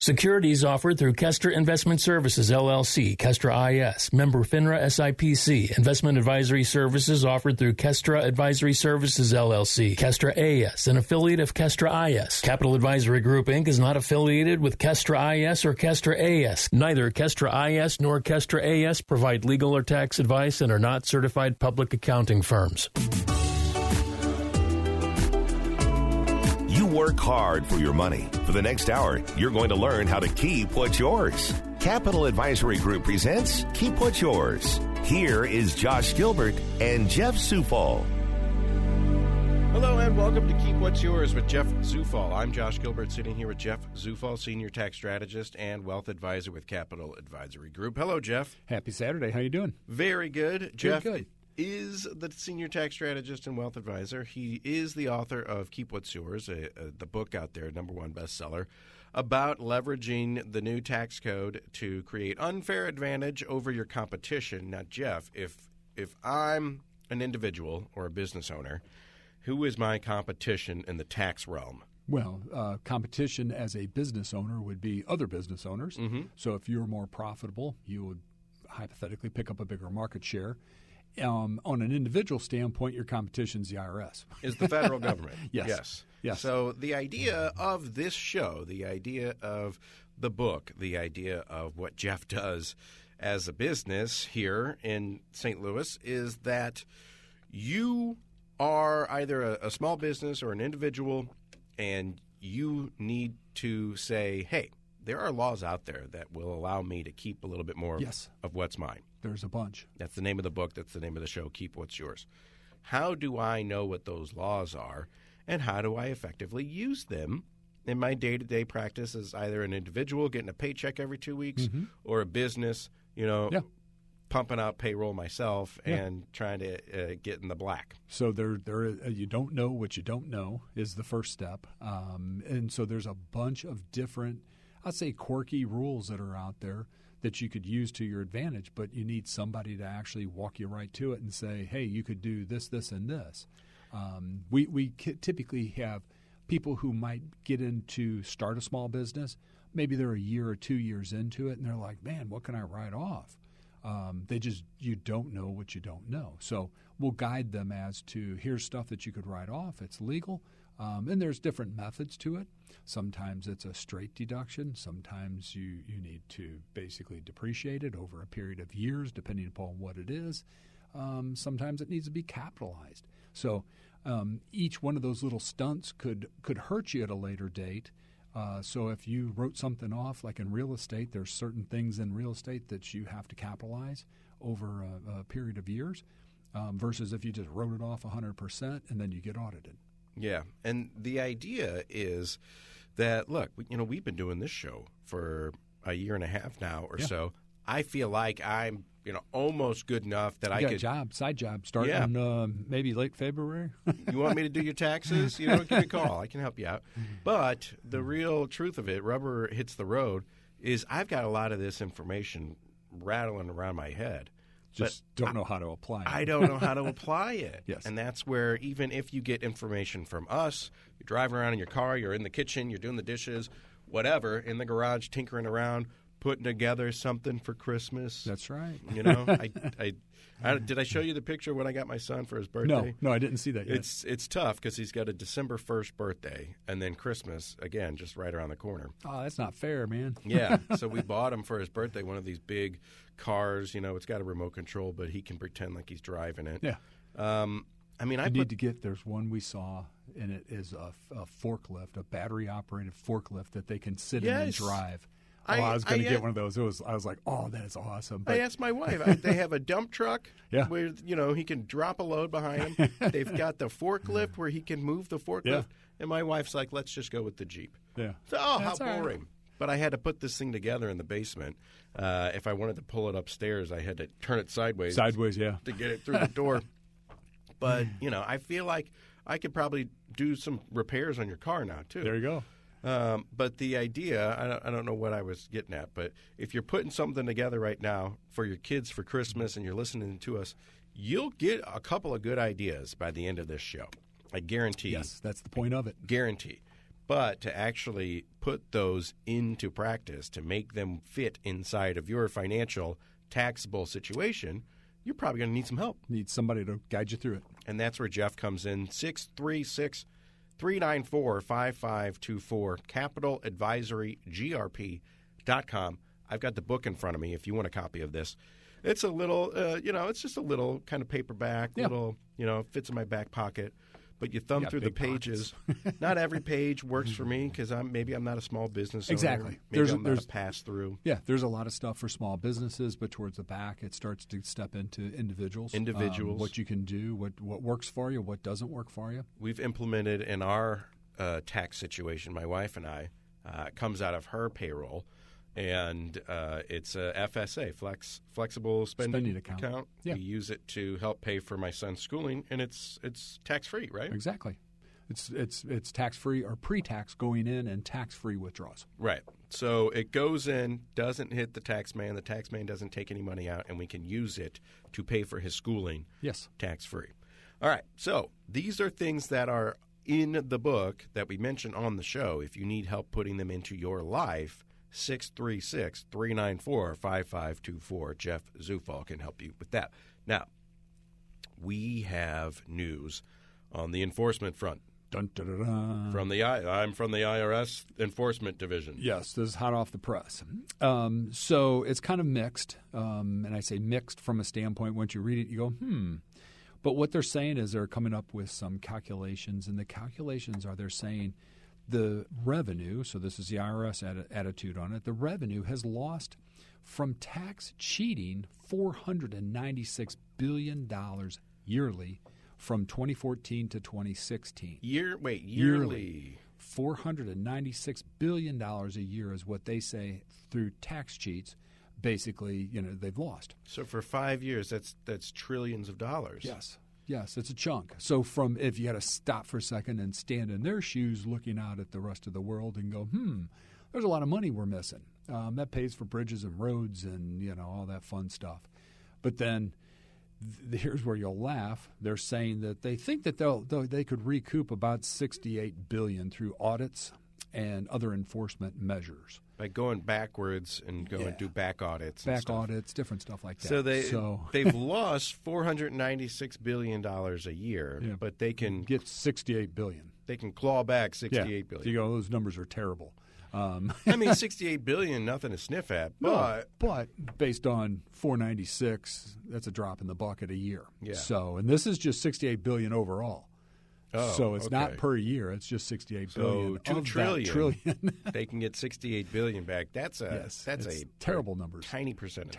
Securities offered through Kestra Investment Services, LLC, Kestra IS, member FINRA SIPC. Investment advisory services offered through Kestra Advisory Services, LLC, Kestra AS, an affiliate of Kestra IS. Capital Advisory Group, Inc. is not affiliated with Kestra IS or Kestra AS. Neither Kestra IS nor Kestra AS provide legal or tax advice and are not certified public accounting firms. You work hard for your money. For the next hour, you're going to learn how to keep what's yours. Capital Advisory Group presents Keep What's Yours. Here is Josh Gilbert and Jeff Zufall. Hello and welcome to Keep What's Yours with Jeff Zufall. I'm Josh Gilbert, sitting here with Jeff Zufall, Senior Tax Strategist and Wealth Advisor with Capital Advisory Group. Hello, Jeff. Happy Saturday. How you doing? Very good. Jeff good. is the Senior Tax Strategist and Wealth Advisor. He is the author of Keep What's Yours, the book out there, #1 bestseller, about leveraging the new tax code to create unfair advantage over your competition. Now, Jeff, if I'm an individual or a business owner, who is my competition in the tax realm? Well, competition as a business owner would be other business owners. Mm-hmm. So if you're more profitable, you would hypothetically pick up a bigger market share. On an individual standpoint, your competition is the IRS. Is the federal government. Yes. So the idea of this show, the idea of the book, the idea of what Jeff does as a business here in St. Louis is that you are either a small business or an individual, and you need to say, hey, there are laws out there that will allow me to keep a little bit more of what's mine. There's a bunch. That's the name of the book. That's the name of the show, Keep What's Yours. How do I know what those laws are, and how do I effectively use them in my day-to-day practice as either an individual getting a paycheck every 2 weeks or a business, pumping out payroll myself and trying to get in the black. So you don't know what you don't know is the first step. And so there's a bunch of different, I'd say, quirky rules that are out there that you could use to your advantage, but you need somebody to actually walk you right to it and say, hey, you could do this, this, and this. We typically have people who might get into start a small business. Maybe they're a year or 2 years into it, and they're like, man, what can I write off? You don't know what you don't know. So we'll guide them as to here's stuff that you could write off. It's legal. And there's different methods to it. Sometimes it's a straight deduction. Sometimes you need to basically depreciate it over a period of years, depending upon what it is. Sometimes it needs to be capitalized. So each one of those little stunts could hurt you at a later date. So if you wrote something off, like in real estate, there's certain things in real estate that you have to capitalize over a period of years versus if you just wrote it off 100% and then you get audited. Yeah, and the idea is that, look, we've been doing this show for a year and a half now or so. I feel like I'm, almost good enough that I could side job starting maybe late February. You want me to do your taxes? Give me a call. I can help you out. But the real truth of it, rubber hits the road, is I've got a lot of this information rattling around my head. Just don't know how to apply it. I don't know how to apply it. Yes. And that's where even if you get information from us, you're driving around in your car, you're in the kitchen, you're doing the dishes, whatever, in the garage, tinkering around, putting together something for Christmas. That's right. Did I show you the picture when I got my son for his birthday? No, I didn't see that yet. It's tough because he's got a December 1st birthday and then Christmas, again, just right around the corner. Oh, that's not fair, man. Yeah, so we bought him for his birthday one of these big cars. It's got a remote control, but he can pretend like he's driving it. Yeah. There's one we saw, and it is a forklift, a battery-operated forklift that they can sit in and drive. I was going to get one of those. I was like, oh, that is awesome. But I asked my wife. They have a dump truck where, he can drop a load behind him. They've got the forklift where he can move the forklift. Yeah. And my wife's like, let's just go with the Jeep. Yeah. So, how boring. Right. But I had to put this thing together in the basement. If I wanted to pull it upstairs, I had to turn it sideways. To get it through the door. But, I feel like I could probably do some repairs on your car now, too. There you go. But the idea, I don't know what I was getting at, but if you're putting something together right now for your kids for Christmas and you're listening to us, you'll get a couple of good ideas by the end of this show. I guarantee. Yes, that's the point of it. Guarantee. But to actually put those into practice, to make them fit inside of your financial taxable situation, you're probably going to need some help. Need somebody to guide you through it. And that's where Jeff comes in. 636-394-5524, CapitalAdvisoryGrp.com. I've got the book in front of me if you want a copy of this. It's a little, it's just a little kind of paperback, little, fits in my back pocket. But you thumb through the pages. Not every page works for me because maybe I'm not a small business owner. Exactly. Maybe I'm not a pass-through. Yeah, there's a lot of stuff for small businesses, but towards the back it starts to step into individuals. What you can do, what works for you, what doesn't work for you. We've implemented in our tax situation, my wife and I, it comes out of her payroll. And it's a FSA, flexible spending account. Yeah. We use it to help pay for my son's schooling, and it's tax-free, right? Exactly. It's tax-free or pre-tax going in and tax-free withdrawals. Right. So it goes in, doesn't hit the tax man. The tax man doesn't take any money out, and we can use it to pay for his schooling tax-free. All right. So these are things that are in the book that we mentioned on the show. If you need help putting them into your life, 636-394-5524. Jeff Zufall can help you with that. Now, we have news on the enforcement front. Dun, dun, dun, dun. I'm from the IRS Enforcement Division. Yes, this is hot off the press. So it's kind of mixed, and I say mixed from a standpoint. Once you read it, you go, But what they're saying is they're coming up with some calculations, and the calculations are they're saying the revenue, so this is the IRS attitude on it, the revenue has lost from tax cheating $496 billion yearly from 2014 to 2016. Yearly. $496 billion a year is what they say through tax cheats. Basically, they've lost. So for 5 years, that's trillions of dollars. Yes, it's a chunk. So if you got to stop for a second and stand in their shoes looking out at the rest of the world and go, there's a lot of money we're missing. That pays for bridges and roads and, all that fun stuff. But then here's where you'll laugh. They're saying that they think that they could recoup about $68 billion through audits and other enforcement measures. By going backwards and go and do back audits. Audits, different stuff like that. So they've lost $496 billion a year, but they can get $68 billion. They can claw back $68 billion. You go, those numbers are terrible. $68 billion, nothing to sniff at. But based on 496, that's a drop in the bucket a year. Yeah. So, and this is just $68 billion overall. Oh, so it's not per year; it's just $68 billion. So $2 trillion. They can get $68 billion back. That's a terrible numbers. Tiny percentage.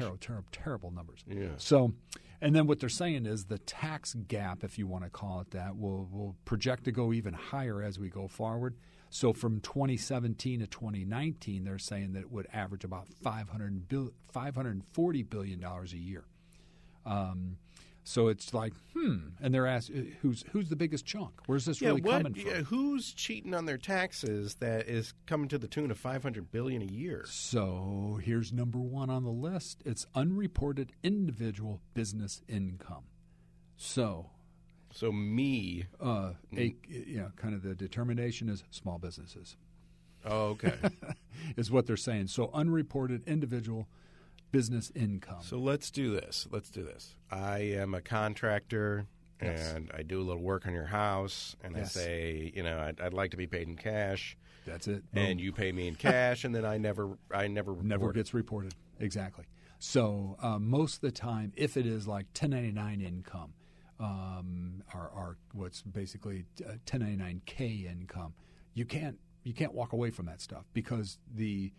Terrible numbers. Yeah. So, and then what they're saying is the tax gap, if you want to call it that, will project to go even higher as we go forward. So from 2017 to 2019, they're saying that it would average about $540 billion a year. So it's like, and they're asking, who's the biggest chunk? Where's this really coming from? Yeah, who's cheating on their taxes that is coming to the tune of $500 billion a year? So here's number one on the list. It's unreported individual business income. So me, kind of the determination is small businesses. Oh, okay, is what they're saying. So unreported individual business income. So let's do this. I am a contractor, and I do a little work on your house, and I say, I'd like to be paid in cash. That's it. And you pay me in cash, and then I never gets reported. Exactly. So most of the time, if it is like 1099 income, or what's basically 1099K income, you can't walk away from that stuff because the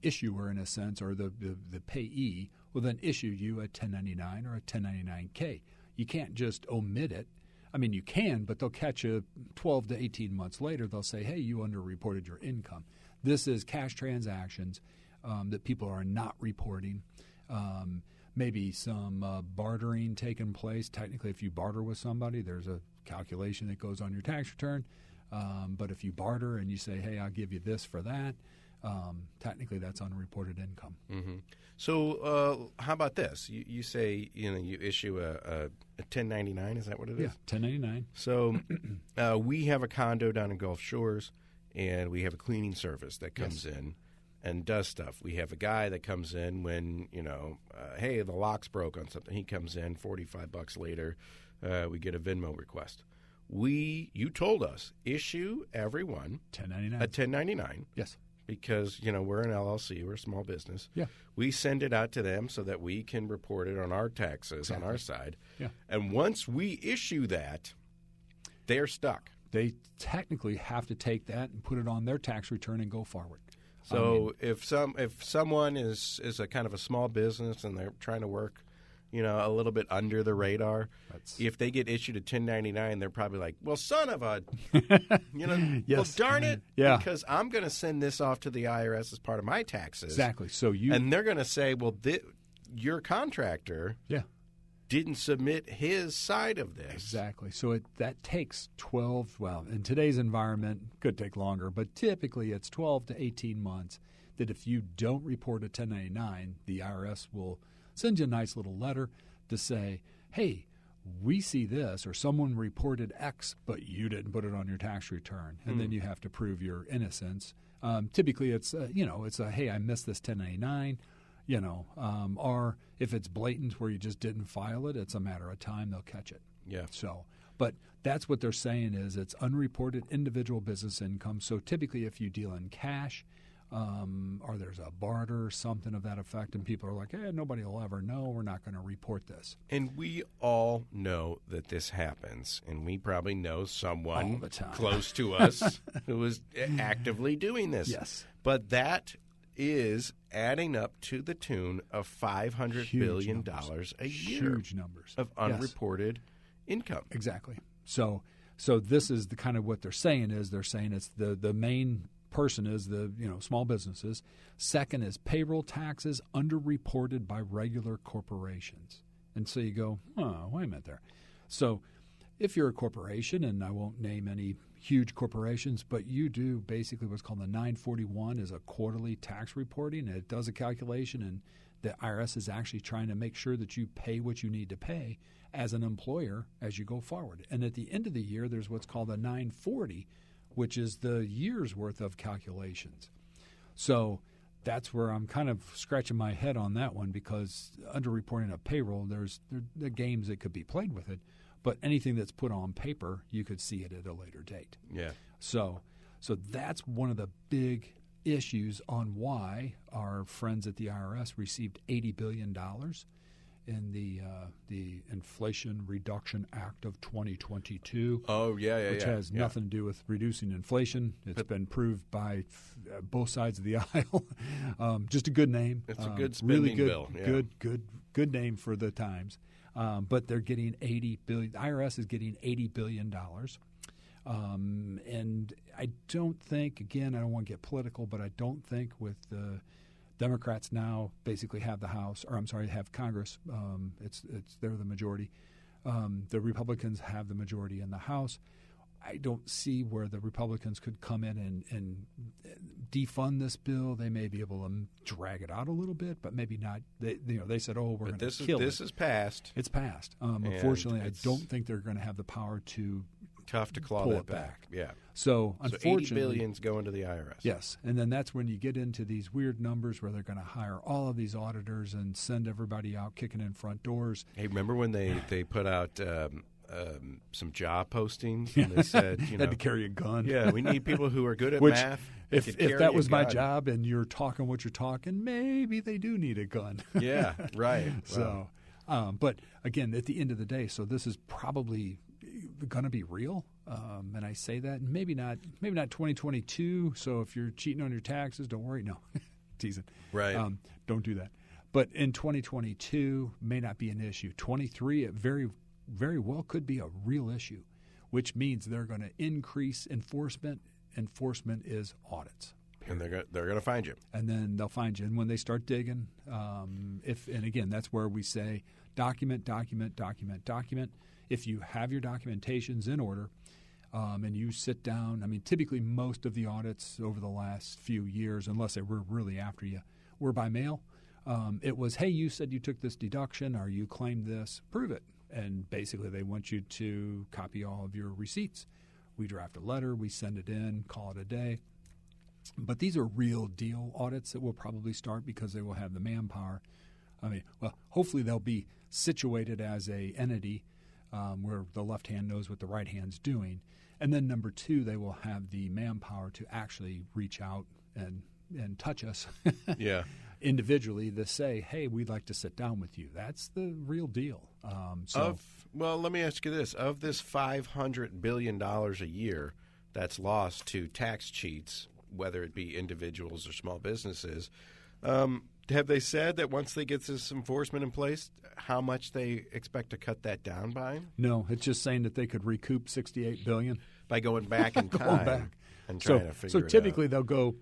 issuer, in a sense, or the payee will then issue you a 1099 or a 1099K. You can't just omit it. I mean, you can, but they'll catch you 12 to 18 months later. They'll say, hey, you underreported your income. This is cash transactions that people are not reporting. Maybe some bartering taking place. Technically, if you barter with somebody, there's a calculation that goes on your tax return. But if you barter and you say, hey, I'll give you this for that, technically that's unreported income. Mm-hmm. So how about this? You say you issue a 1099. Is that what it is? Yeah, 1099. So we have a condo down in Gulf Shores, and we have a cleaning service that comes in and does stuff. We have a guy that comes in when, hey, the lock's broke on something. He comes in, $45 later, we get a Venmo request. You told us, issue everyone 1099. A 1099. Yes. Because, we're an LLC, we're a small business. Yeah. We send it out to them so that we can report it on our taxes on our side. Yeah. And once we issue that, they're stuck. They technically have to take that and put it on their tax return and go forward. So if someone is a kind of a small business and they're trying to work, a little bit under the radar, if they get issued a 1099, they're probably like, well, son of a, yes. well, darn it, yeah. because I'm going to send this off to the IRS as part of my taxes. Exactly. And they're going to say, well, your contractor didn't submit his side of this. Exactly. So that takes 12, well, in today's environment, could take longer, but typically it's 12 to 18 months that if you don't report a 1099, the IRS will send you a nice little letter to say, hey, we see this, or someone reported X, but you didn't put it on your tax return. And then you have to prove your innocence. Typically it's, it's a, hey, I missed this 1099. Or if it's blatant where you just didn't file it, it's a matter of time they'll catch it. Yeah. So, but that's what they're saying is it's unreported individual business income. So typically if you deal in cash or there's a barter, something of that effect, and people are like, hey, nobody will ever know, we're not going to report this. And we all know that this happens, and we probably know someone close to us who is actively doing this. Yes. But that is adding up to the tune of $500 billion a year. Huge numbers of unreported income. Exactly. So this is the kind of what they're saying is it's the main person is the small businesses. Second is payroll taxes underreported by regular corporations. And so you go, oh, wait a minute there. So if you're a corporation, and I won't name any huge corporations, but you do basically what's called the 941 is a quarterly tax reporting. It does a calculation, and the IRS is actually trying to make sure that you pay what you need to pay as an employer as you go forward. And at the end of the year, there's what's called a 940, which is the year's worth of calculations. So that's where I'm kind of scratching my head on that one, because underreporting of payroll, there's the games that could be played with it. But anything that's put on paper, you could see it at a later date. Yeah. So that's one of the big issues on why our friends at the IRS received $80 billion in the Inflation Reduction Act of 2022. Oh, yeah. Which has nothing to do with reducing inflation. It's been proved by both sides of the aisle. Just a good name. It's a good spending really good, bill. Yeah. Good name for the times. But they're getting $80 billion. The IRS is getting $80 billion. And I don't think, again, I don't want to get political, but I don't think with the Democrats now basically have the House, or I'm sorry, have Congress. They're the majority. The Republicans have the majority in the House. I don't see where the Republicans could come in and defund this bill. They may be able to drag it out a little bit, but maybe not. They said, "Oh, we're going to kill it." This is passed. It's passed. Unfortunately, I don't think they're going to have the power to tough to claw pull that it back. Yeah. So unfortunately, $80 billion's going to the IRS. Yes, and then that's when you get into these weird numbers where they're going to hire all of these auditors and send everybody out kicking in front doors. Hey, remember when they put out some job postings and they said, had to carry a gun. Yeah, we need people who are good at Which, math. If that was my job and you're talking what you're talking, maybe they do need a gun. Yeah, right. So, but again, at the end of the day, so this is probably going to be real. And I say that maybe not 2022. So if you're cheating on your taxes, don't worry. No, teasing. Right. Don't do that. But in 2022 may not be an issue. 23, it very, very well could be a real issue, which means they're going to increase enforcement. Enforcement is audits. And they're going to find you. And then they'll find you. And when they start digging, and again, that's where we say document. If you have your documentations in order and you sit down, I mean, typically most of the audits over the last few years, unless they were really after you, were by mail. It was, hey, you said you took this deduction or you claimed this, prove it. And basically they want you to copy all of your receipts. We draft a letter, we send it in, call it a day. But these are real deal audits that will probably start because they will have the manpower. Hopefully they'll be situated as a entity where the left hand knows what the right hand's doing. And then number two, they will have the manpower to actually reach out and touch us individually to say, hey, we'd like to sit down with you. That's the real deal. Let me ask you this. Of this $500 billion a year that's lost to tax cheats, whether it be individuals or small businesses, have they said that once they get this enforcement in place, how much they expect to cut that down by? No, it's just saying that they could recoup $68 billion. By going back in time and trying to figure it out. So typically they'll go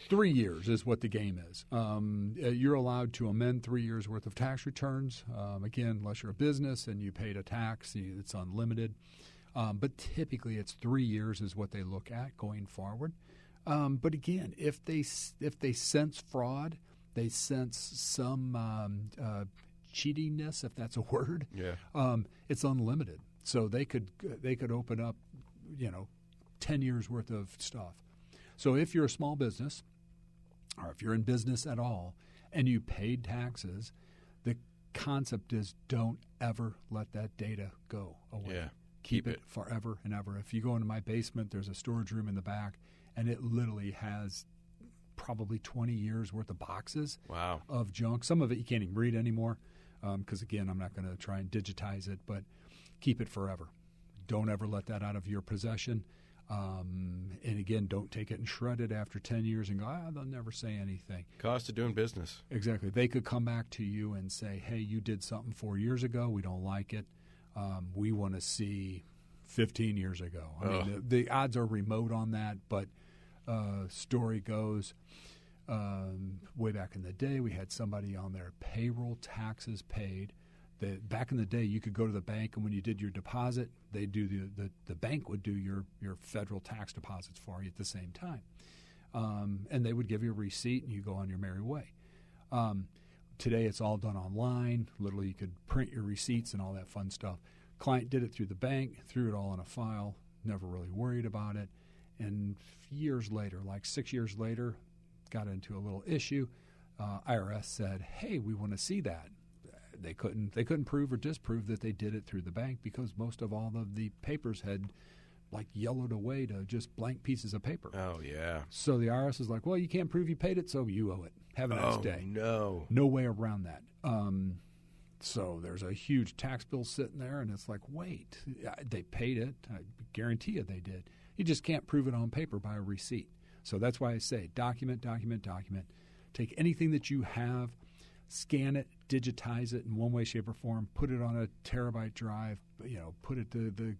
3 years is what the game is. You're allowed to amend 3 years' worth of tax returns. Again, unless you're a business and you paid a tax, it's unlimited. But typically it's 3 years is what they look at going forward. But again, if they sense fraud, they sense some cheatiness, if that's a word. It's unlimited. So they could open up, 10 years worth of stuff. So if you're a small business, or if you're in business at all, and you paid taxes, the concept is don't ever let that data go away. Yeah. Keep it forever and ever. If you go into my basement, there's a storage room in the back, and it literally has probably 20 years worth of boxes of junk. Some of it you can't even read anymore because, again, I'm not going to try and digitize it, but keep it forever. Don't ever let that out of your possession. And, again, don't take it and shred it after 10 years and go, they'll never say anything. Cost of doing business. Exactly. They could come back to you and say, hey, you did something 4 years ago. We don't like it. We want to see 15 years ago. I mean, the odds are remote on that, but story goes way back in the day, we had somebody on their payroll taxes paid. Back in the day, you could go to the bank, and when you did your deposit, they do the bank would do your federal tax deposits for you at the same time, and they would give you a receipt, and you go on your merry way. Today, it's all done online. Literally, you could print your receipts and all that fun stuff. Client did it through the bank, threw it all in a file, never really worried about it, and years later, like 6 years later, got into a little issue. IRS said, "Hey, we want to see that." They couldn't prove or disprove that they did it through the bank because most of all of the papers had yellowed away to just blank pieces of paper. Oh, yeah. So the IRS is like, well, you can't prove you paid it, so you owe it. Have a nice day. No. No way around that. So there's a huge tax bill sitting there, and it's like, wait, they paid it. I guarantee you they did. You just can't prove it on paper by a receipt. So that's why I say document, document, document. Take anything that you have, scan it, digitize it in one way, shape, or form, put it on a terabyte drive, put it to the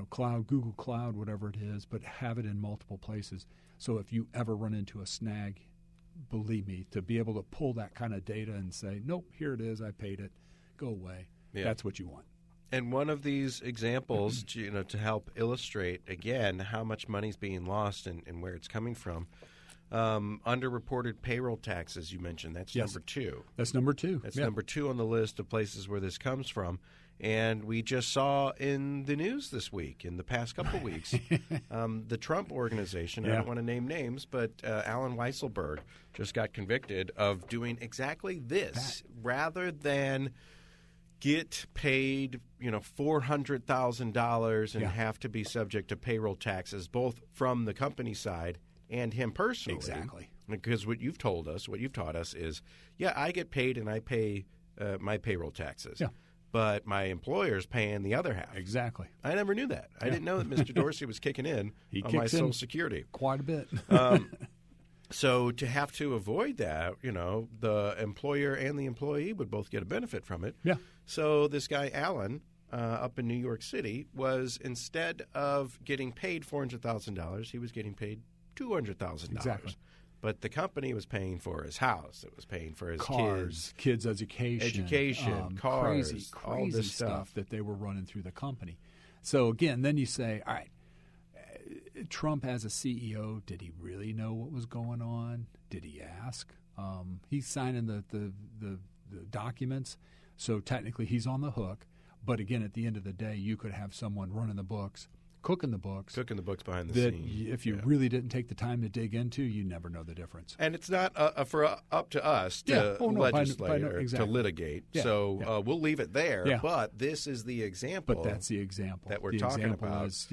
cloud, Google Cloud, whatever it is, but have it in multiple places. So if you ever run into a snag, believe me, to be able to pull that kind of data and say, nope, here it is, I paid it, go away. Yeah. That's what you want. And one of these examples, to help illustrate, again, how much money's being lost and where it's coming from, underreported payroll taxes, you mentioned. That's number two. That's number two. That's number two on the list of places where this comes from. And we just saw in the news this week, in the past couple of weeks, the Trump organization, I don't want to name names, but Alan Weisselberg just got convicted of doing exactly this. Rather than get paid, $400,000 and have to be subject to payroll taxes, both from the company side and him personally. Exactly. Because what you've taught us is, I get paid and I pay my payroll taxes. Yeah. But my employer's paying the other half. Exactly. I never knew that. I didn't know that Mr. Dorsey was kicking in on my Social Security. Quite a bit. So to have to avoid that, the employer and the employee would both get a benefit from it. Yeah. So this guy, Alan, up in New York City, was, instead of getting paid $400,000, he was getting paid $200,000. Exactly. But the company was paying for his house. It was paying for his kids' education, cars, crazy all this stuff that they were running through the company. So again, then you say, all right, Trump as a CEO, did he really know what was going on? Did he ask? He's signing the documents, so technically he's on the hook. But again, at the end of the day, you could have someone running the books, cooking the books behind the that scenes. if you really didn't take the time to dig into, you never know the difference. And it's not up to us to legislate or exactly. to litigate. Yeah. So we'll leave it there. Yeah. But this is the example. But that's the example that we're the talking example about. Is,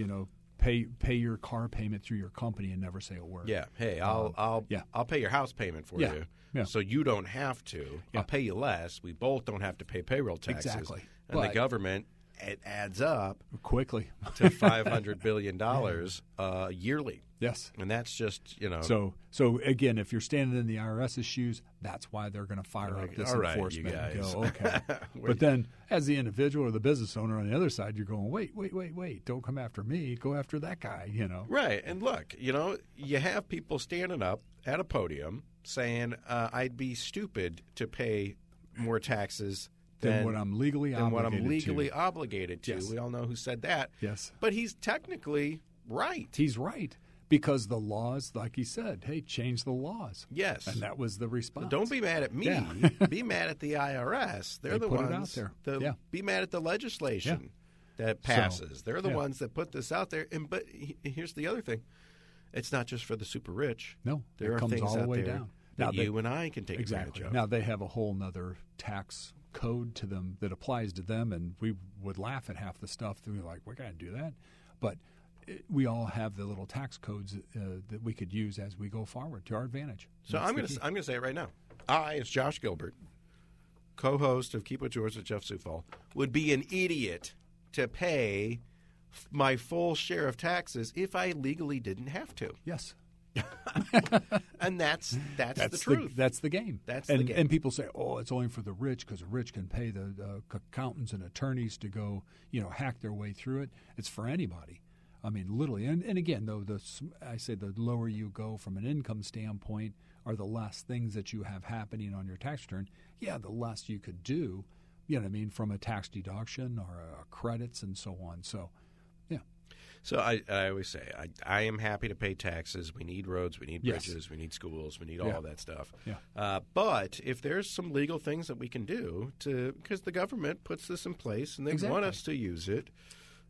pay your car payment through your company and never say a word. Yeah. Hey, I'll pay your house payment for you. Yeah. So you don't have to. Yeah. I'll pay you less. We both don't have to pay payroll taxes. Exactly. And the government, it adds up quickly to $500 billion yearly. Yes. And that's just, So again, if you're standing in the IRS's shoes, that's why they're going to fire up this enforcement and go, okay. But then as the individual or the business owner on the other side, you're going, wait, don't come after me. Go after that guy, Right. And look, you have people standing up at a podium saying, I'd be stupid to pay more taxes than what I'm legally obligated to. Yes. We all know who said that. Yes. But he's technically right. He's right. Because the laws, like he said, hey, change the laws. Yes. And that was the response. But don't be mad at me. Yeah. Be mad at the IRS. They're They the put ones. it out there. Be mad at the legislation that passes. They're the ones that put this out there. But here's the other thing. It's not just for the super rich. No. There are comes things all the out way there down. that you and I can take advantage of. Now, they have a whole nother tax code to them that applies to them, and we would laugh at half the stuff that we're like, we're going to do that. But we all have the little tax codes that we could use as we go forward to our advantage. So I'm going to say it right now. I, as Josh Gilbert, co-host of Keep What's Yours with Jeff Zufall, would be an idiot to pay my full share of taxes if I legally didn't have to. Yes. And that's the truth. That's the game. The game. And people say, oh, it's only for the rich because the rich can pay the accountants and attorneys to go, hack their way through it. It's for anybody. I mean, literally. And again, though, I say the lower you go from an income standpoint or the less things that you have happening on your tax return, the less you could do, from a tax deduction or credits and so on. So, yeah. So I always say I am happy to pay taxes. We need roads, we need bridges, we need schools, we need all of that stuff. Yeah. But if there's some legal things that we can do because the government puts this in place and they want us to use it,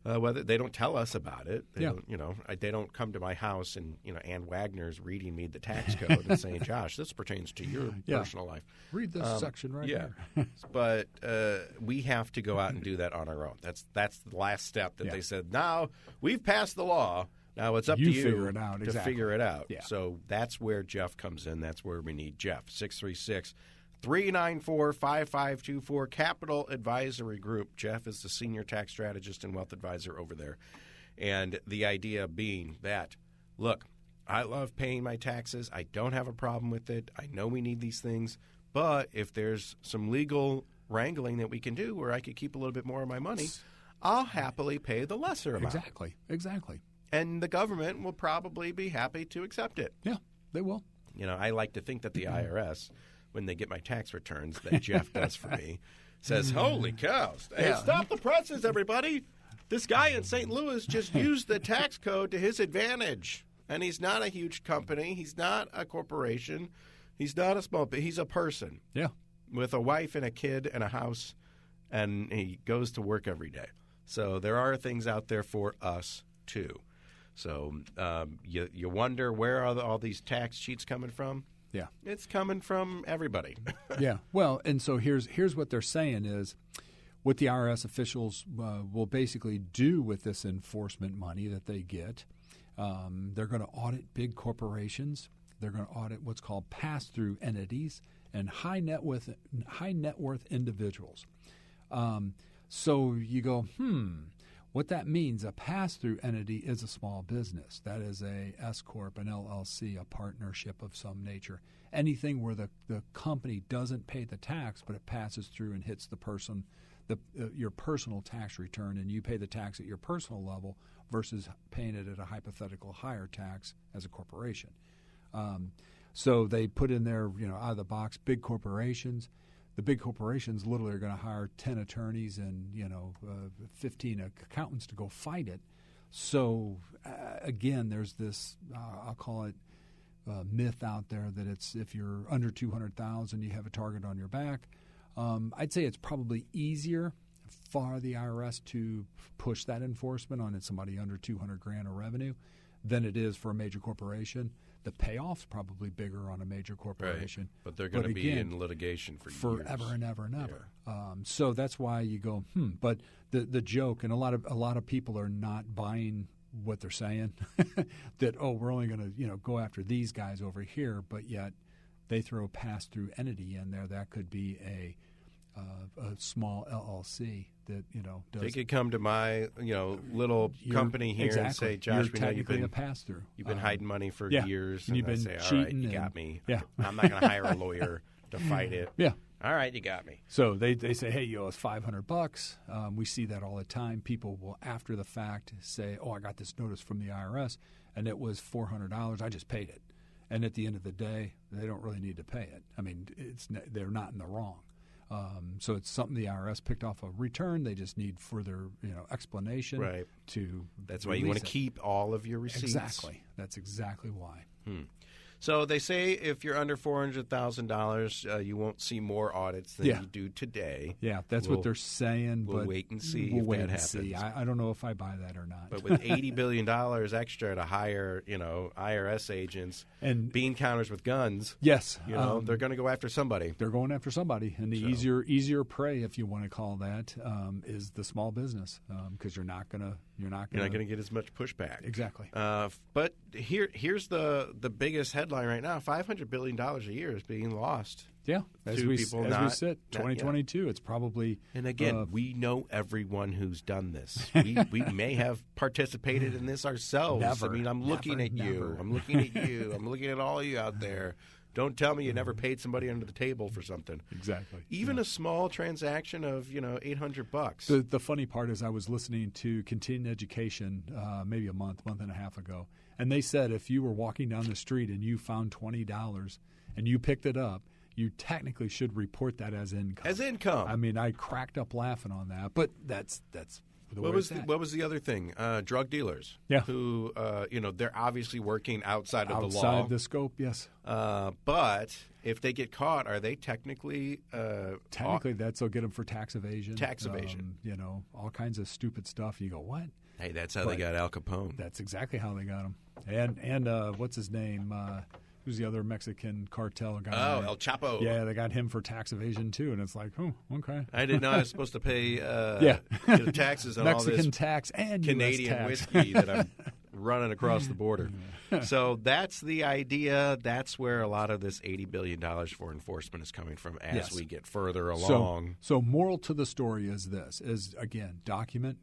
whether they don't tell us about it, they don't come to my house and Ann Wagner's reading me the tax code and saying, Josh, this pertains to your personal life. Read this section right here. But we have to go out and do that on our own. That's the last step that they said. Now we've passed the law. Now it's up to you figure it out. to figure it out. Yeah. So that's where Jeff comes in. That's where we need Jeff. 636-394-5524, Capital Advisory Group. Jeff is the senior tax strategist and wealth advisor over there. And the idea being that, look, I love paying my taxes. I don't have a problem with it. I know we need these things. But if there's some legal wrangling that we can do where I could keep a little bit more of my money, I'll happily pay the lesser amount. Exactly. And the government will probably be happy to accept it. Yeah, they will. I like to think that the IRS, when they get my tax returns that Jeff does for me, says, holy cows. Hey, stop the presses, everybody. This guy in St. Louis just used the tax code to his advantage. And he's not a huge company. He's not a corporation. He's not a small – he's a person. Yeah. With a wife and a kid and a house, and he goes to work every day. So there are things out there for us too. So you wonder where are all these tax cheats coming from? Yeah. It's coming from everybody. Yeah. Well, and so here's what they're saying is what the IRS officials will basically do with this enforcement money that they get. They're going to audit big corporations. They're going to audit what's called pass-through entities and high net worth individuals. So you go, what that means, a pass-through entity is a small business. That is a S-corp, an LLC, a partnership of some nature. Anything where the company doesn't pay the tax, but it passes through and hits the person, your personal tax return, and you pay the tax at your personal level versus paying it at a hypothetical higher tax as a corporation. So they put in there, out of the box, big corporations. The big corporations literally are going to hire 10 attorneys and 15 accountants to go fight it. So again, there's this I'll call it myth out there that it's if you're under $200,000, you have a target on your back. I'd say it's probably easier for the IRS to push that enforcement on somebody under $200,000 of revenue than it is for a major corporation. The payoff's probably bigger on a major corporation. Right. But they're going to be in litigation for forever years. and ever and ever. Yeah. So that's why you go, But the joke, and a lot of people are not buying what they're saying, that, we're only going to go after these guys over here, but yet they throw a pass-through entity in there. That could be a small LLC that does. They could come to my little company here and say, Josh, we know you've been a pass-through. You've been hiding money for years, and you've been say, cheating. All right, you got me. Yeah. I'm not going to hire a lawyer to fight it. Yeah. All right, you got me. So they say, hey, you owe us $500. We see that all the time. People will, after the fact, say, I got this notice from the IRS, and it was $400. I just paid it. And at the end of the day, they don't really need to pay it. I mean, they're not in the wrong. So it's something the IRS picked off a return. They just need further, explanation. Right. That's why you want to keep all of your receipts. Exactly. That's exactly why. So they say if you're under $400,000, you won't see more audits than you do today. Yeah, that's what they're saying. We'll wait and see if that happens. See. I don't know if I buy that or not. But with $80 billion extra to hire, IRS agents and bean counters with guns, yes, they're going to go after somebody. They're going after somebody, and the easier prey, if you want to call that, is the small business, because you're not going to get as much pushback. Exactly. But here's the biggest headline right now: $500 billion a year is being lost. Yeah, as we sit, 2022, it's probably. And again, we know everyone who's done this. We may have participated in this ourselves. Never, I mean, I'm looking at you. I'm looking at you. I'm looking at all of you out there. Don't tell me you never paid somebody under the table for something. Exactly. Even a small transaction of $800. The funny part is I was listening to Continuing Education maybe a month and a half ago, and they said if you were walking down the street and you found $20 and you picked it up, you technically should report that as income. As income. I mean, I cracked up laughing on that, but that's the way it's at. What was the other thing? Drug dealers. Yeah. Who, they're obviously working outside of the law. Outside the scope, yes. But if they get caught, are they technically that'll get them for tax evasion. Tax evasion. All kinds of stupid stuff. You go, what? Hey, that's how they got Al Capone. That's exactly how they got him. And what's his name? Who's the other Mexican cartel guy? Oh, El Chapo. Yeah, they got him for tax evasion too, and it's like, okay. I didn't know I was supposed to pay taxes on Mexican all this tax and Canadian US tax. whiskey that I'm running across the border. So that's the idea. That's where a lot of this $80 billion for enforcement is coming from as we get further along. So moral to the story is this, again, document.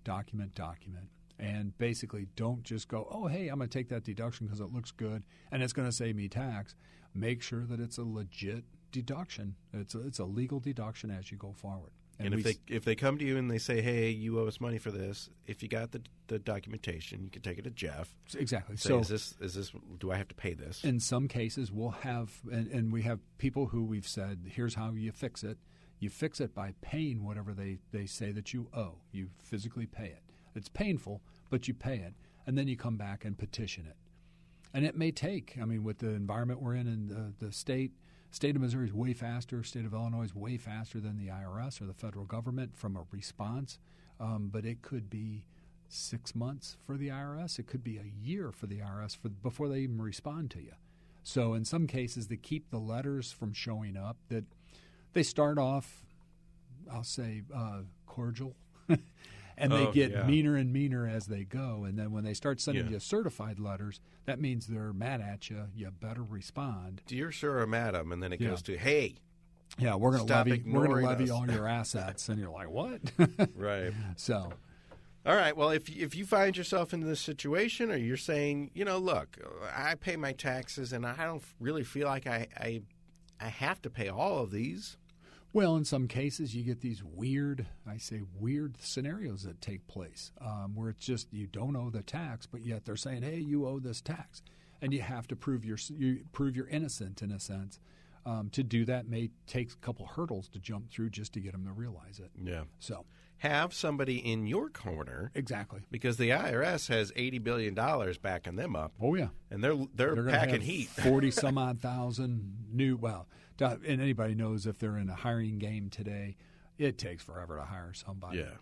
And basically don't just go, oh, hey, I'm going to take that deduction because it looks good and it's going to save me tax. Make sure that it's a legit deduction. It's a legal deduction as you go forward. And if they come to you and they say, hey, you owe us money for this, if you got the documentation, you can take it to Jeff. Exactly. Say, is this do I have to pay this? In some cases, we'll have and we have people who we've said, here's how you fix it. You fix it by paying whatever they say that you owe. You physically pay it. It's painful, but you pay it, and then you come back and petition it. And it may take, with the environment we're in and the state of Missouri is way faster, state of Illinois is way faster than the IRS or the federal government from a response, but it could be 6 months for the IRS. It could be a year for the IRS before they even respond to you. So in some cases, to keep the letters from showing up, that they start off, I'll say, cordial, and they get meaner and meaner as they go. And then when they start sending you certified letters, that means they're mad at you. You better respond. Dear sir or madam, and then it goes to, hey. Yeah, we're going to levy us. all your assets. And you're like, what? Right. So. All right. Well, if you find yourself in this situation, or you're saying, look, I pay my taxes and I don't really feel like I have to pay all of these. Well, in some cases, you get these weird scenarios that take place where it's just you don't owe the tax, but yet they're saying, hey, you owe this tax. And you have to prove you're innocent in a sense. To do that may take a couple hurdles to jump through just to get them to realize it. Yeah. So have somebody in your corner. Exactly. Because the IRS has $80 billion backing them up. Oh, yeah. And they're packing heat. 40-some-odd thousand new – and anybody knows if they're in a hiring game today, it takes forever to hire somebody. Yeah.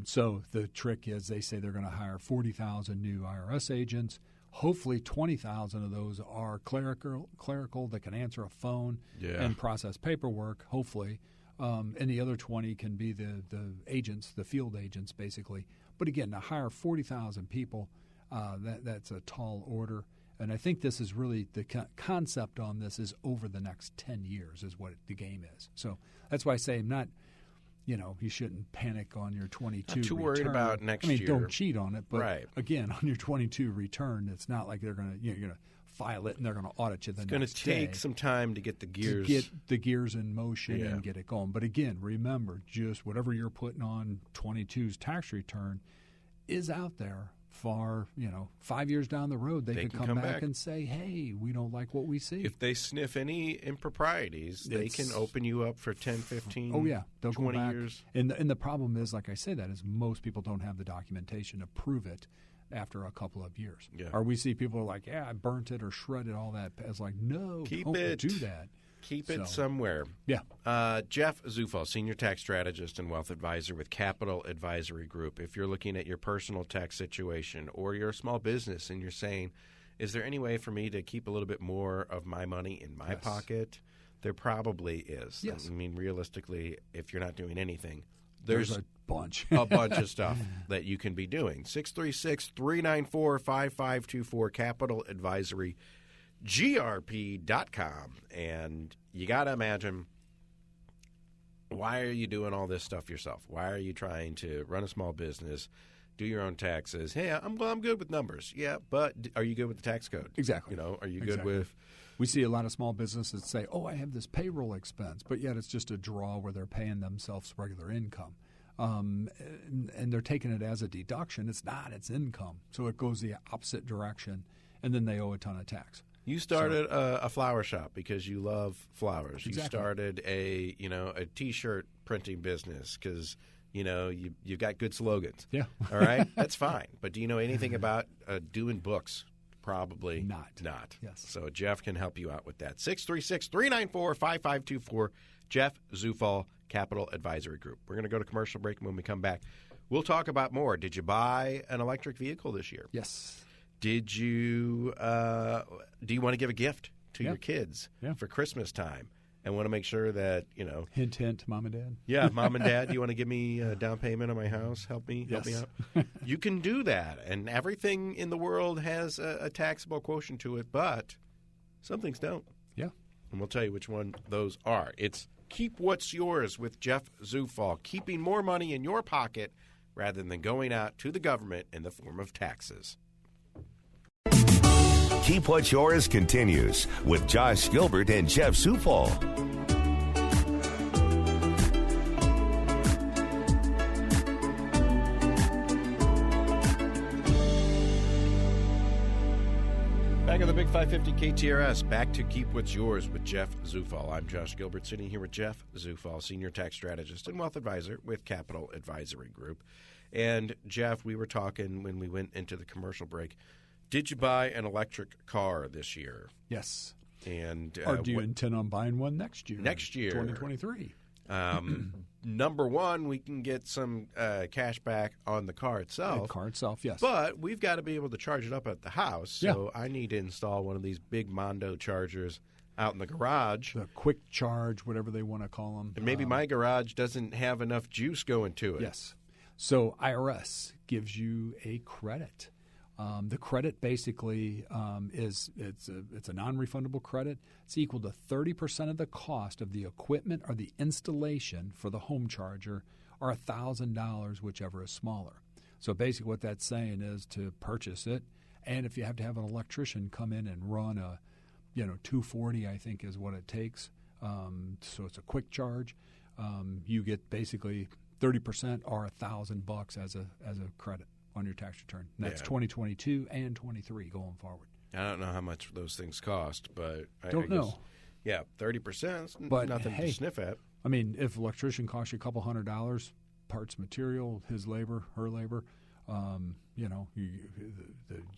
So the trick is they say they're going to hire 40,000 new IRS agents. Hopefully 20,000 of those are clerical that can answer a phone and process paperwork, hopefully. And the other 20 can be the agents, the field agents, basically. But again, to hire 40,000 people, that's a tall order. And I think this is really the concept on this is over the next 10 years is what the game is. So that's why I say I'm not, you shouldn't panic on your 22 Not too return. worried about next year. Don't cheat on it. But right. Again, on your 22 return, it's not like they're going to, you're going to file it and they're going to audit you the next day. It's going to take some time to get the gears. To get the gears in motion and get it going. But again, remember, just whatever you're putting on 22's tax return is out there. Far, 5 years down the road, they could come back and say, hey, we don't like what we see. If they sniff any improprieties, they can open you up for 10, 15, they'll 20 go back. years. And the problem is, like I say that, is most people don't have the documentation to prove it after a couple of years. Yeah. Or we see people are like, yeah, I burnt it or shredded all that. It's like, no, don't do that. Keep it somewhere. Yeah. Jeff Zufall, Senior Tax Strategist and Wealth Advisor with Capital Advisory Group. If you're looking at your personal tax situation or you're a small business and you're saying, is there any way for me to keep a little bit more of my money in my pocket? There probably is. Yes. I mean, realistically, if you're not doing anything, there's a bunch. a bunch of stuff that you can be doing. 636-394-5524, Capital Advisory GRP.com. And you got to imagine, why are you doing all this stuff yourself? Why are you trying to run a small business, do your own taxes? Hey, I'm good with numbers. Yeah, but are you good with the tax code? Exactly. Are you good with... We see a lot of small businesses say, oh, I have this payroll expense, but yet it's just a draw where they're paying themselves regular income. And they're taking it as a deduction. It's not. It's income. So it goes the opposite direction, and then they owe a ton of tax. You started a flower shop because you love flowers. Exactly. You started a T-shirt printing business because you've got good slogans. Yeah. All right, that's fine. But do you know anything about doing books? Probably not. Yes. So Jeff can help you out with that. 636-394-5524. Jeff Zufall, Capital Advisory Group. We're going to go to commercial break, and when we come back, we'll talk about more. Did you buy an electric vehicle this year? Yes. Did you do you want to give a gift to your kids for Christmas time and want to make sure that, Hint, hint, mom and dad. Yeah, mom and dad, you want to give me a down payment on my house? Help me out. You can do that. And everything in the world has a taxable quotient to it, but some things don't. Yeah. And we'll tell you which one those are. It's Keep What's Yours with Jeff Zufall, keeping more money in your pocket rather than going out to the government in the form of taxes. Keep What's Yours continues with Josh Gilbert and Jeff Zufall. Back on the Big 550 KTRS, back to Keep What's Yours with Jeff Zufall. I'm Josh Gilbert, sitting here with Jeff Zufall, Senior Tax Strategist and Wealth Advisor with Capital Advisory Group. And, Jeff, we were talking when we went into the commercial break. Did you buy an electric car this year? Yes. And or do you intend on buying one next year? Next year. 2023. Number one, we can get some cash back on the car itself. The car itself, yes. But we've got to be able to charge it up at the house. So I need to install one of these big Mondo chargers out in the garage. The quick charge, whatever they want to call them. And maybe my garage doesn't have enough juice going to it. Yes. So IRS gives you a credit. The credit basically is a non-refundable credit. It's equal to 30% of the cost of the equipment or the installation for the home charger, or $1,000, whichever is smaller. So basically what that's saying is to purchase it, and if you have to have an electrician come in and run a, $240, I think is what it takes. So it's a quick charge. You get basically 30% or $1,000 as a credit on your tax return. And that's 2022 and 23 going forward. I don't know how much those things cost, but I guess, know. Yeah, 30%, but nothing to sniff at. I mean, if electrician costs you a couple $100, parts, material, his labor, her labor, the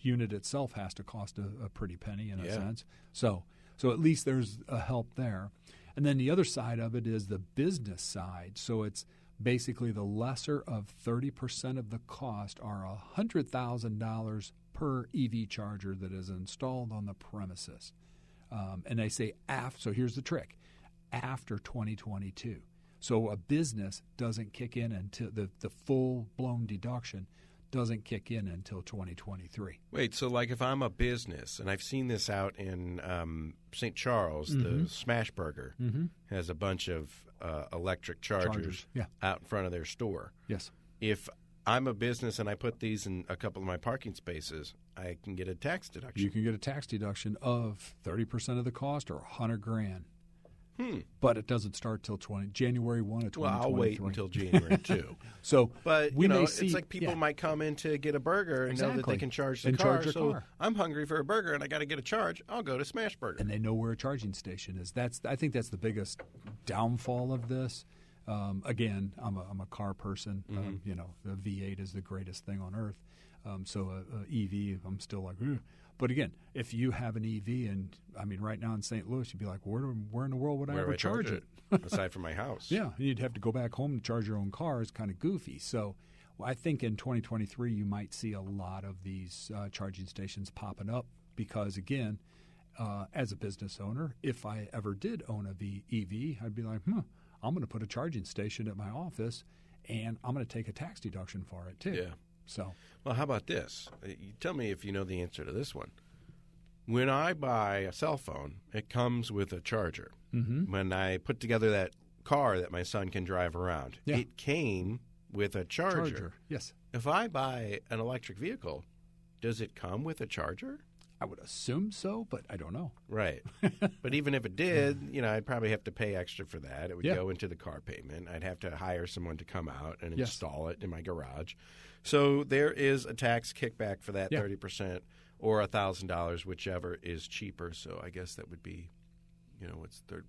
unit itself has to cost a pretty penny in a sense. So at least there's a help there. And then the other side of it is the business side. So it's basically the lesser of 30% of the cost are $100,000 per EV charger that is installed on the premises. And they say so here's the trick, after 2022. So a business doesn't kick in until the full-blown deduction doesn't kick in until 2023. Wait, so like if I'm a business, and I've seen this out in St. Charles, the Smash Burger has a bunch of electric chargers out in front of their store. Yes. If I'm a business and I put these in a couple of my parking spaces, I can get a tax deduction. You can get a tax deduction of 30% of the cost or $100,000. But it doesn't start till January 1 of 2023. Well, I'll wait until January 2. But we may it's like people might come in to get a burger and know that they can charge the car. So I'm hungry for a burger and I got to get a charge. I'll go to Smash Burger. And they know where a charging station is. I think that's the biggest downfall of this. Again, I'm a car person. The V8 is the greatest thing on earth. So a EV, I'm still like, ugh. But again, if you have an EV, and I mean, right now in St. Louis, you'd be like, where in the world would I ever charge it? Aside from my house. Yeah, and you'd have to go back home and charge your own car. It's kind of goofy. So I think in 2023, you might see a lot of these charging stations popping up because, again, as a business owner, if I ever did own a EV, I'd be like, I'm going to put a charging station at my office, and I'm going to take a tax deduction for it, too. Yeah. So, well, how about this? You tell me if you know the answer to this one. When I buy a cell phone, it comes with a charger. When I put together that car that my son can drive around, it came with a charger. Yes. If I buy an electric vehicle, does it come with a charger? I would assume so, but I don't know. Right. But even if it did, I'd probably have to pay extra for that. It would go into the car payment. I'd have to hire someone to come out and install it in my garage. So there is a tax kickback for that 30% or $1,000, whichever is cheaper. So I guess that would be, what's 30%?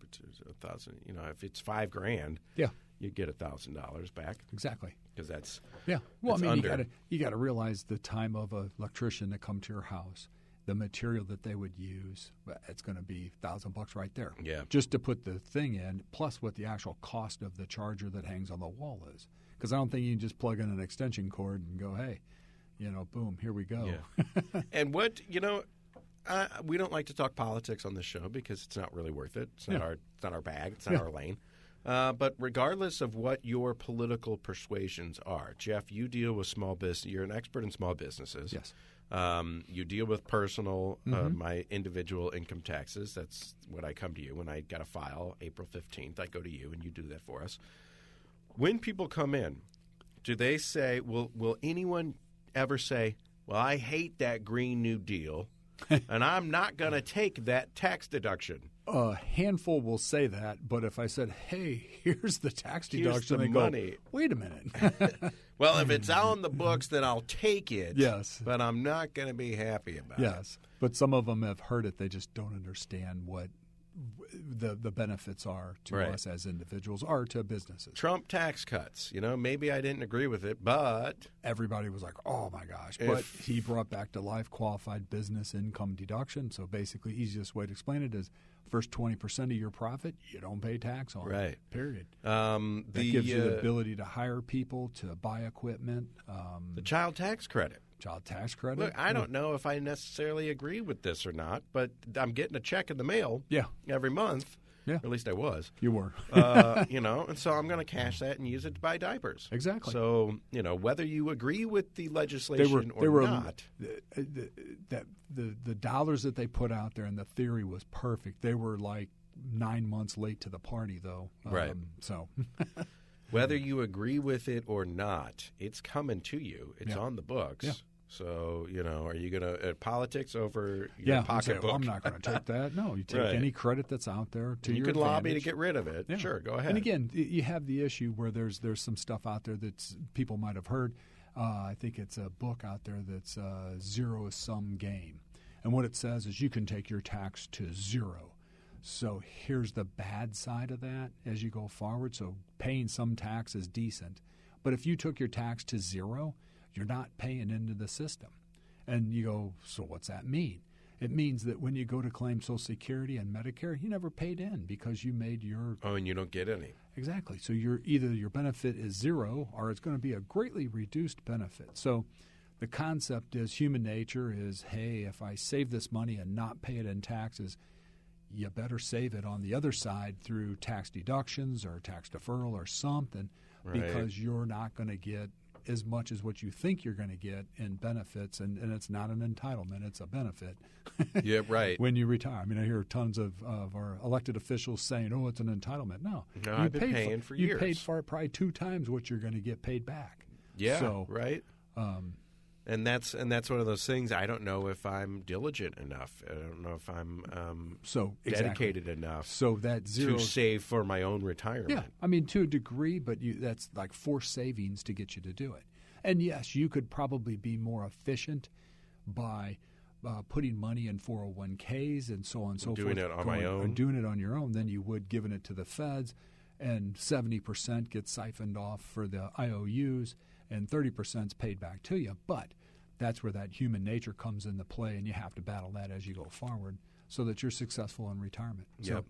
1,000. If it's $5,000, you get $1,000 back. Exactly. Because that's Well, that's I mean, you got to realize the time of an electrician to come to your house, the material that they would use, it's going to be $1,000 right there. Yeah. Just to put the thing in, plus what the actual cost of the charger that hangs on the wall is. Because I don't think you can just plug in an extension cord and go, hey, boom, here we go. Yeah. And what, we don't like to talk politics on this show because it's not really worth it. It's not our bag. It's not our lane. But regardless of what your political persuasions are, Jeff, you deal with small business. You're an expert in small businesses. Yes. You deal with personal, my individual income taxes. That's what I come to you when I got to file April 15th. I go to you and you do that for us. When people come in, do they say, will anyone ever say, well, I hate that Green New Deal, and I'm not going to take that tax deduction? A handful will say that, but if I said, hey, here's the tax deduction, here's the money. Go, wait a minute. Well, if it's on the books, then I'll take it. Yes. But I'm not going to be happy about it. Yes. But some of them have heard it. They just don't understand what the benefits are to us as individuals or to businesses. Trump tax cuts. Maybe I didn't agree with it, but everybody was like, oh, my gosh. But he brought back to life qualified business income deduction. So basically, easiest way to explain it is first 20% of your profit, you don't pay tax on. Right. Period. That gives you the ability to hire people, to buy equipment. The child tax credit. Child tax credit. Look, I don't know if I necessarily agree with this or not, but I'm getting a check in the mail every month. Yeah. Or at least I was. You were. And so I'm going to cash that and use it to buy diapers. Exactly. So, whether you agree with the legislation or not. The dollars that they put out there and the theory was perfect. They were like 9 months late to the party, though. Right. So whether you agree with it or not, it's coming to you. It's on the books. Yeah. So, are you going to politics over your pocketbook? I'm not going to take that. No, you take any credit that's out there to your advantage. You can lobby to get rid of it. Yeah. Sure, go ahead. And again, you have the issue where there's some stuff out there that people might have heard. I think it's a book out there that's zero-sum game. And what it says is you can take your tax to zero. So here's the bad side of that as you go forward. So paying some tax is decent. But if you took your tax to zero, you're not paying into the system. And you go, so what's that mean? It means that when you go to claim Social Security and Medicare, you never paid in because you made your... Oh, and you don't get any. Exactly. So either your benefit is zero or it's going to be a greatly reduced benefit. So the concept is human nature is, hey, if I save this money and not pay it in taxes, you better save it on the other side through tax deductions or tax deferral or something, because you're not going to get as much as what you think you're going to get in benefits, and it's not an entitlement, it's a benefit. Yeah, right. When you retire. I mean, I hear tons of our elected officials saying, oh, it's an entitlement. No, I've been paying for years. You paid for it probably 2 times what you're going to get paid back. Yeah, so, right. And that's one of those things. I don't know if I'm diligent enough. I don't know if I'm dedicated enough that zero to save for my own retirement. Yeah, I mean, to a degree, but that's like forced savings to get you to do it. And yes, you could probably be more efficient by putting money in 401ks and so on and so forth. Doing it on my own. And doing it on your own than you would giving it to the feds, and 70% gets siphoned off for the IOUs, and 30% is paid back to you. But that's where that human nature comes into play, and you have to battle that as you go forward so that you're successful in retirement. Yep.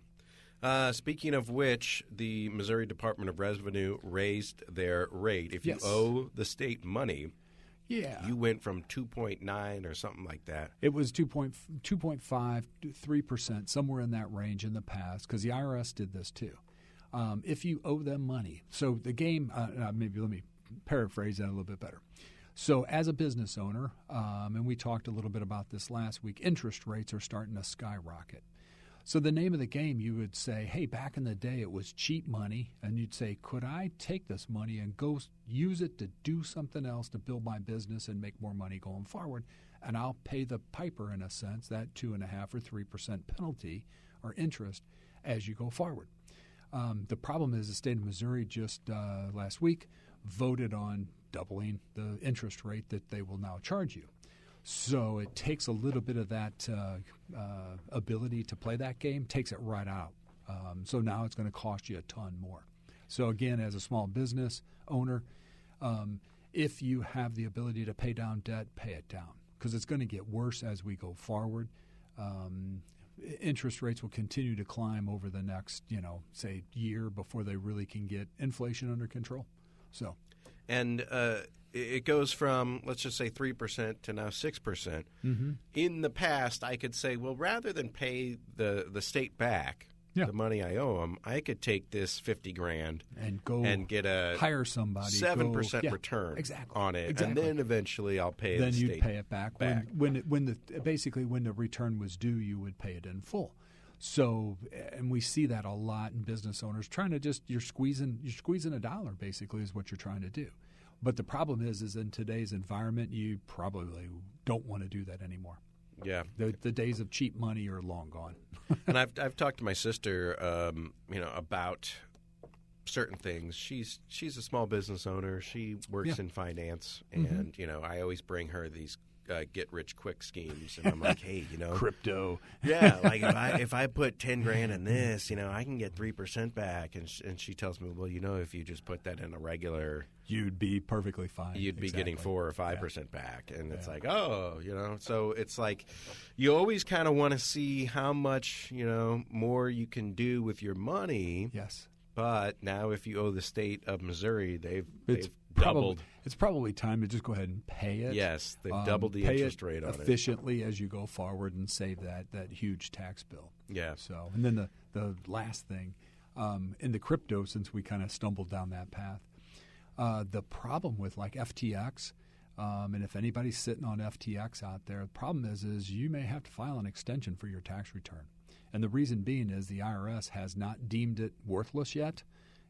Speaking of which, the Missouri Department of Revenue raised their rate. If you owe the state money, you went from 2.9 or something like that. It was 2.5 to 3%, somewhere in that range in the past, because the IRS did this too. If you owe them money. So the game, maybe let me paraphrase that a little bit better. So as a business owner, and we talked a little bit about this last week, interest rates are starting to skyrocket. So the name of the game, you would say, hey, back in the day it was cheap money, and you'd say, could I take this money and go use it to do something else to build my business and make more money going forward, and I'll pay the piper in a sense, that 2.5 or 3% penalty or interest as you go forward. The problem is the state of Missouri just last week voted on doubling the interest rate that they will now charge you. So it takes a little bit of that ability to play that game, takes it right out. So now it's going to cost you a ton more. So again, as a small business owner, if you have the ability to pay down debt, pay it down, because it's going to get worse as we go forward. Interest rates will continue to climb over the next, say, year before they really can get inflation under control. So, and it goes from, let's just say 3% to now 6%. Mm-hmm. In the past, I could say, well, rather than pay the state back the money I owe them, I could take this $50,000 and go and get a hire somebody 7% return on it, and then eventually I'll pay. Then the you'd state pay it back. When the return was due, you would pay it in full. So, and we see that a lot in business owners trying to you're squeezing a dollar basically is what you're trying to do. But the problem is in today's environment, you probably don't want to do that anymore. Yeah, the days of cheap money are long gone. And I've talked to my sister, about certain things. She's a small business owner. She works in finance, and I always bring her these get-rich-quick schemes, and I'm like, hey, crypto. Yeah, like if I put $10,000 in this, I can get 3% back, and she tells me, well, if you just put that in a regular, you'd be perfectly fine. You'd be getting 4 or 5% back, and it's like, so it's like you always kind of want to see how much more you can do with your money. Yes. But now, if you owe the state of Missouri, they've doubled. It's probably time to just go ahead and pay it. Yes, they've doubled the interest rate on it efficiently as you go forward and save that huge tax bill. Yeah. So, and then the last thing in the crypto, since we kind of stumbled down that path, the problem with like FTX, and if anybody's sitting on FTX out there, the problem is you may have to file an extension for your tax return. And the reason being is the IRS has not deemed it worthless yet,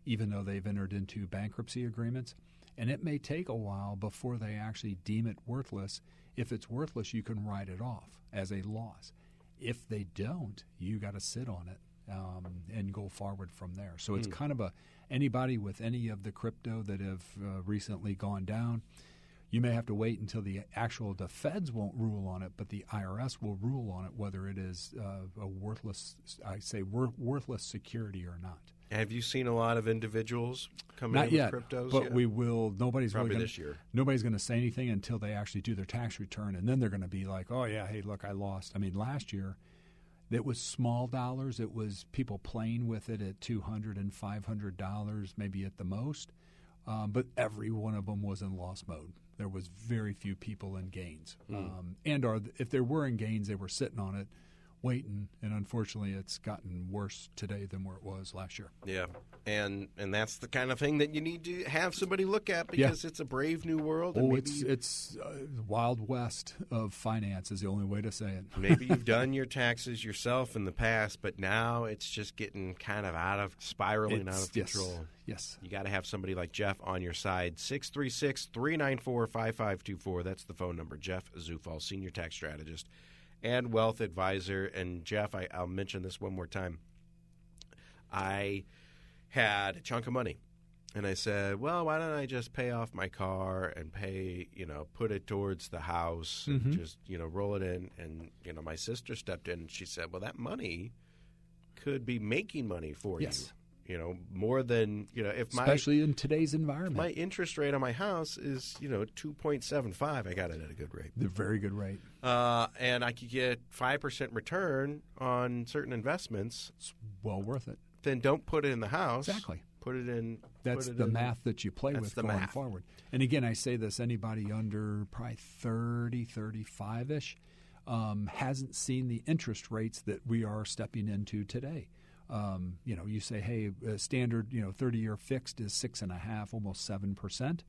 even though they've entered into bankruptcy agreements. And it may take a while before they actually deem it worthless. If it's worthless, you can write it off as a loss. If they don't, you got to sit on it and go forward from there. So it's kind of anybody with any of the crypto that have recently gone down, you may have to wait until the feds won't rule on it, but the IRS will rule on it whether it is a worthless security or not. Have you seen a lot of individuals coming Not in yet, with cryptos? but we will. Nobody's Probably really this year. Nobody's going to say anything until they actually do their tax return, and then they're going to be like, "Oh yeah, hey, look, I lost." I mean, last year, it was small dollars. It was people playing with it at $200 and $500, maybe at the most. But every one of them was in loss mode. There was very few people in gains, if there were in gains, they were sitting on it, waiting. And unfortunately, it's gotten worse today than where it was last year. Yeah, and that's the kind of thing that you need to have somebody look at because it's a brave new world. And it's Wild West of finance is the only way to say it. Maybe you've done your taxes yourself in the past, but now it's just getting kind of spiraling out of control. Yes. You got to have somebody like Jeff on your side. 636-394-5524. That's the phone number. Jeff Zufall, Senior Tax Strategist and Wealth Advisor. And Jeff, I'll mention this one more time. I had a chunk of money, and I said, well, why don't I just pay off my car and put it towards the house and just, roll it in. And, my sister stepped in and she said, well, that money could be making money for you. More than, especially in today's environment. My interest rate on my house is, 2.75. I got it at a good rate. A very good rate. And I could get 5% return on certain investments. It's well worth it. Then don't put it in the house. Exactly. Put it in. That's the math that you play with going forward. And again, I say this, anybody under probably 30, 35-ish hasn't seen the interest rates that we are stepping into today. You say, hey, standard, 30-year fixed is 6.5%, almost 7%.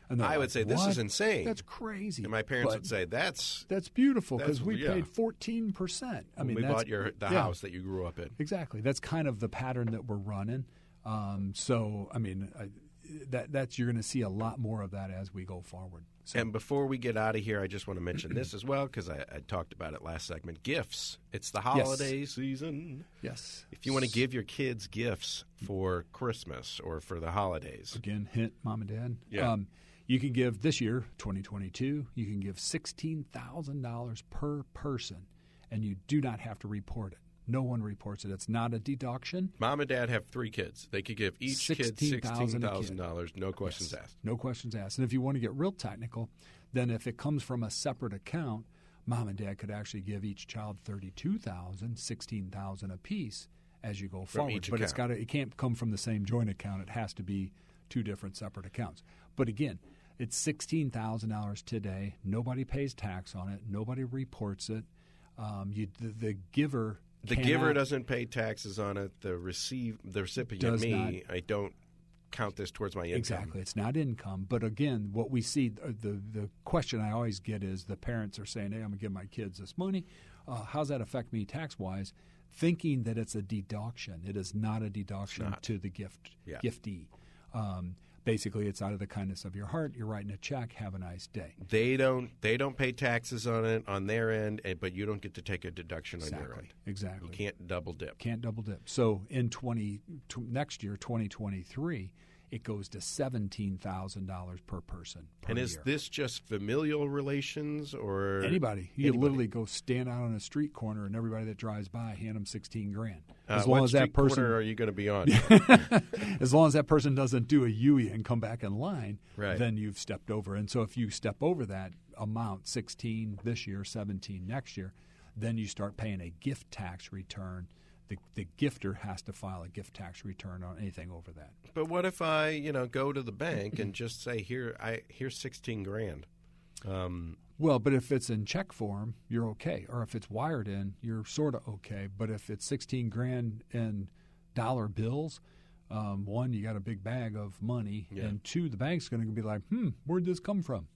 And I would say, this is insane. That's crazy. And my parents would say, that's beautiful because we paid 14%. We bought the house that you grew up in. Exactly. That's kind of the pattern that we're running. That's you're going to see a lot more of that as we go forward. So. And before we get out of here, I just want to mention this as well because I talked about it last segment. Gifts. It's the holiday season. Yes. If you want to give your kids gifts for Christmas or for the holidays. Again, hint, Mom and Dad. Yeah. You can give this year, 2022, you can give $16,000 per person, and you do not have to report it. No one reports it. It's not a deduction. Mom and Dad have 3 kids. They could give each kid $16,000, no questions asked. No questions asked. And if you want to get real technical, then if it comes from a separate account, Mom and Dad could actually give each child $32,000, $16,000 apiece as you go forward. But it can't come from the same joint account. It has to be 2 different separate accounts. But again, it's $16,000 today. Nobody pays tax on it. Nobody reports it. The giver. The giver doesn't pay taxes on it. The recipient, me, I don't count this towards my income. Exactly. It's not income. But again, what we see, the question I always get is the parents are saying, hey, I'm going to give my kids this money. How's that affect me tax-wise? Thinking that it's a deduction. It is not a deduction to the giftee. Basically, it's out of the kindness of your heart. You're writing a check. Have a nice day. They don't pay taxes on it on their end, but you don't get to take a deduction on your end. Exactly. You can't double dip. So in next year, 2023, it goes to $17,000 per person per year. And is this just familial relations or anybody? You literally go stand out on a street corner, and everybody that drives by, hand them $16,000. As long as that person, corner are you going to be on? As long as that person doesn't do a UE and come back in line, right. Then you've stepped over. And so if you step over that amount, 16 this year, 17 next year, then you start paying a gift tax return. The gifter has to file a gift tax return on anything over that. But what if I, go to the bank and just say, here's $16,000? Well, but if it's in check form, you're okay. Or if it's wired in, you're sort of okay. But if it's $16,000 in dollar bills, one, you got a big bag of money, and 2, the bank's going to be like, where'd this come from?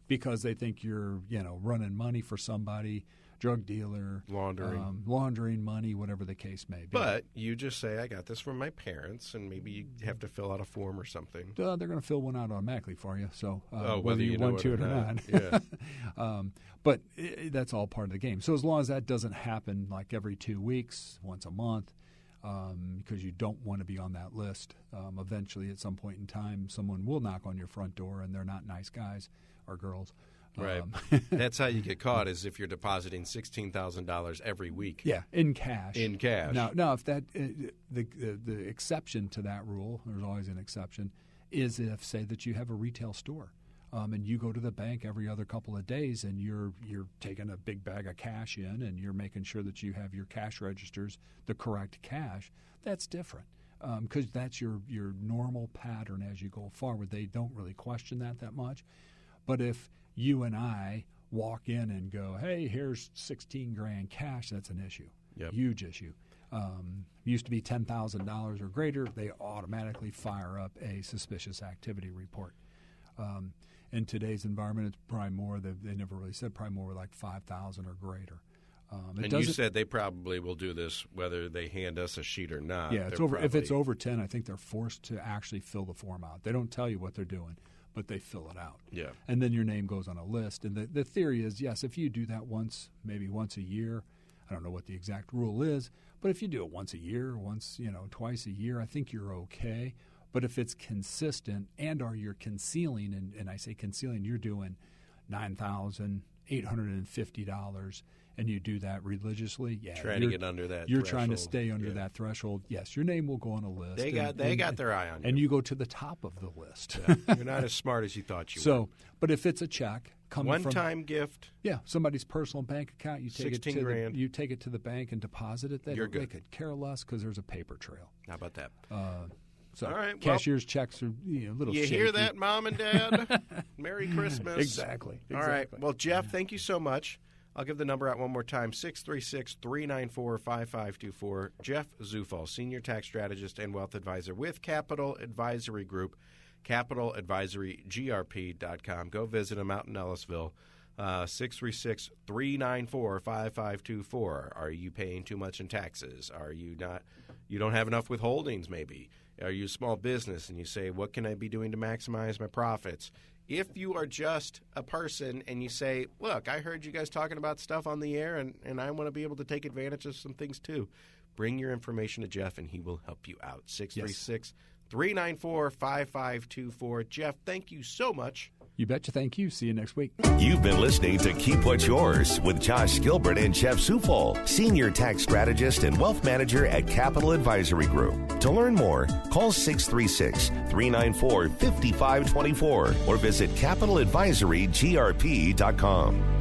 Because they think you're, running money for somebody. Drug dealer, laundering money, whatever the case may be. But you just say, I got this from my parents, and maybe you have to fill out a form or something. They're going to fill one out automatically for you, so whether you want to it or not. Yeah. But that's all part of the game. So as long as that doesn't happen like every 2 weeks, once a month, because you don't want to be on that list, eventually at some point in time, someone will knock on your front door, and they're not nice guys or girls. Right. That's how you get caught, is if you're depositing $16,000 every week. Yeah, in cash. In cash. Now, if that the exception to that rule, there's always an exception, is if, say, that you have a retail store. And you go to the bank every other couple of days, and you're taking a big bag of cash in, and you're making sure that you have your cash registers the correct cash. That's different, because that's your normal pattern as you go forward. They don't really question that much. But if you and I walk in and go, "Hey, here's $16,000 cash," that's an issue, huge issue. Used to be $10,000 or greater, they automatically fire up a suspicious activity report. In today's environment, it's probably more. They never really said, probably more like 5,000 or greater. And you said they probably will do this whether they hand us a sheet or not. Yeah, if it's over 10, I think they're forced to actually fill the form out. They don't tell you what they're doing, but they fill it out. Yeah. And then your name goes on a list. And the theory is, yes, if you do that maybe once a year, I don't know what the exact rule is, but if you do it once a year, twice a year, I think you're okay. But if it's consistent or you're concealing, and I say concealing, you're doing $9,850, and you do that religiously, trying to get under that you're threshold. Trying to stay under that threshold. Yes, your name will go on a list. They got their eye on you. And you go to the top of the list. Yeah. You're not as smart as you thought you were. But if it's a check coming one-time gift. Yeah, somebody's personal bank account, you take $16,000. You take it to the bank and deposit it. They could care less because there's a paper trail. How about that? So all right, cashier's checks are a little shaky. You hear that, Mom and Dad? Merry Christmas. Exactly. All right. Well, Jeff, thank you so much. I'll give the number out one more time, 636-394-5524. Jeff Zufall, Senior Tax Strategist and Wealth Advisor with Capital Advisory Group, CapitalAdvisoryGrp.com. Go visit him out in Ellisville. 636-394-5524. Are you paying too much in taxes? Are you not? You don't have enough withholdings, maybe. Are you a small business and you say, what can I be doing to maximize my profits? If you are just a person and you say, look, I heard you guys talking about stuff on the air and I want to be able to take advantage of some things too, bring your information to Jeff and he will help you out. 636-394-5524. Jeff, thank you so much. You betcha. Thank you. See you next week. You've been listening to Keep What's Yours with Josh Gilbert and Jeff Zufall, Senior Tax Strategist and Wealth Manager at Capital Advisory Group. To learn more, call 636-394-5524 or visit CapitalAdvisoryGrp.com.